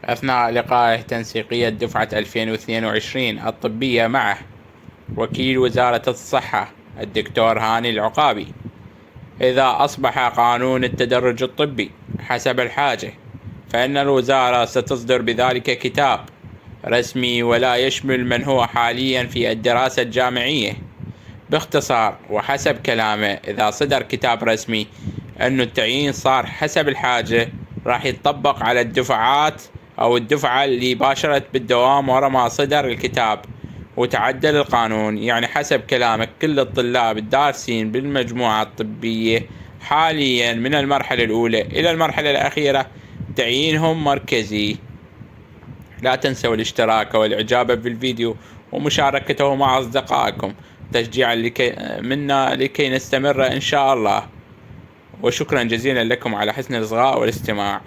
أثناء لقائه تنسيقية دفعة 2022 الطبية معه وكيل وزارة الصحة الدكتور هاني العقابي: إذا أصبح قانون التدرج الطبي حسب الحاجة فإن الوزارة ستصدر بذلك كتاب رسمي ولا يشمل من هو حاليا في الدراسة الجامعية. باختصار وحسب كلامه، إذا صدر كتاب رسمي أنه التعيين صار حسب الحاجة راح يتطبق على الدفعات أو الدفعة اللي باشرت بالدوام ورا ما صدر الكتاب وتعدل القانون. يعني حسب كلامك كل الطلاب الدارسين بالمجموعة الطبية حاليا من المرحلة الأولى إلى المرحلة الأخيرة تعيينهم مركزي. لا تنسوا الاشتراك والإعجاب بالفيديو ومشاركته مع أصدقائكم تشجيعا منا لكي نستمر إن شاء الله. وشكرا جزيلا لكم على حسن الإصغاء والاستماع.